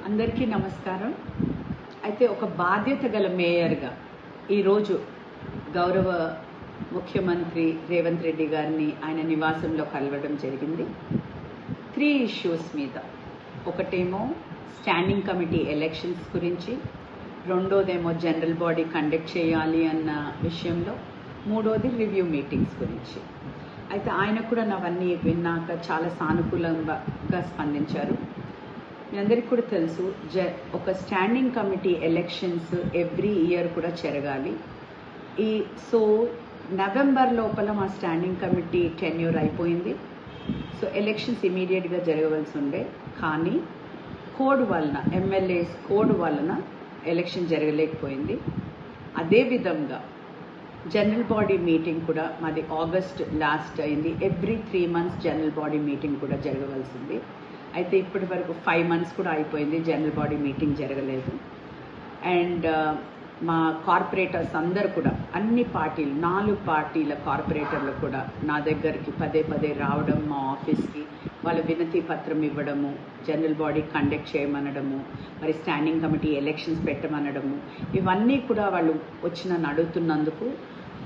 అందరికీ నమస్కారం. అయితే ఒక బాధ్యత గల మేయర్గా ఈరోజు గౌరవ ముఖ్యమంత్రి రేవంత్ రెడ్డి గారిని ఆయన నివాసంలో కలవడం జరిగింది. 3 ఇష్యూస్ మీద. ఒకటేమో స్టాండింగ్ కమిటీ ఎలక్షన్స్ గురించి, రెండోదేమో జనరల్ బాడీ కండక్ట్ చేయాలి అన్న విషయంలో, మూడోది రివ్యూ మీటింగ్స్ గురించి. అయితే ఆయన కూడా అవన్నీ విన్నాక చాలా సానుకూలంగా స్పందించారు. మీ అందరికీ కూడా తెలుసు, ఒక standing committee elections every year కూడా జరగాలి. సో నవంబర్ లోపల మా స్టాండింగ్ కమిటీ టెన్యూర్ అయిపోయింది. సో ఎలక్షన్స్ ఇమీడియట్గా జరగవలసి ఉండే, కానీ కోడ్ వలన, ఎమ్మెల్యేస్ కోడ్ వలన ఎలక్షన్ జరగలేకపోయింది. అదేవిధంగా జనరల్ బాడీ మీటింగ్ కూడా మాది ఆగస్ట్ లాస్ట్ అయింది. Every 3 months general body meeting కూడా జరగవలసింది. అయితే ఇప్పటి వరకు 5 months కూడా అయిపోయింది, జనరల్ బాడీ మీటింగ్ జరగలేదు. అండ్ మా కార్పొరేటర్స్ అందరు కూడా, అన్ని పార్టీలు, 4 పార్టీల కార్పొరేటర్లు కూడా నా దగ్గరికి పదే రావడం, మా ఆఫీస్కి వాళ్ళ వినతి పత్రం ఇవ్వడము, జనరల్ బాడీ కండక్ట్ చేయమనడము, మరి స్టాండింగ్ కమిటీ ఎలక్షన్స్ పెట్టమనడము, ఇవన్నీ కూడా వాళ్ళు వచ్చి నన్ను అడుగుతున్నందుకు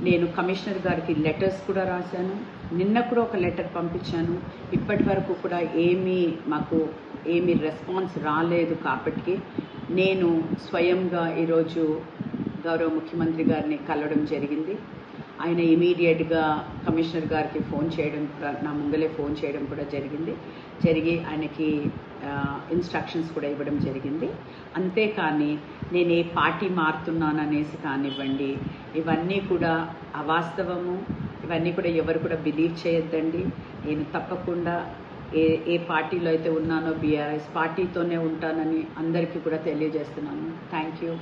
నేను కమిషనర్ గారికి లెటర్స్ కూడా రాశాను. నిన్న కూడా ఒక లెటర్ పంపించాను. ఇప్పటి వరకు కూడా మాకు ఏమీ రెస్పాన్స్ రాలేదు. కాబట్టి నేను స్వయంగా ఈరోజు గౌరవ ముఖ్యమంత్రి గారిని కలవడం జరిగింది. ఆయన ఇమీడియట్గా కమిషనర్ గారికి ఫోన్ చేయడం, నా ముందలే ఫోన్ చేయడం కూడా జరిగి ఆయనకి ఇన్స్ట్రక్షన్స్ కూడా ఇవ్వడం జరిగింది. అంతేకాని నేను ఏ పార్టీ మారుతున్నాననేసి కానివ్వండి, ఇవన్నీ కూడా అవాస్తవము. ఇవన్నీ కూడా ఎవరు కూడా బిలీవ్ చేయొద్దండి. నేను తప్పకుండా ఏ పార్టీలో అయితే ఉన్నానో బీఆర్ఎస్ పార్టీతోనే ఉంటానని అందరికీ కూడా తెలియజేస్తున్నాను. Thank you.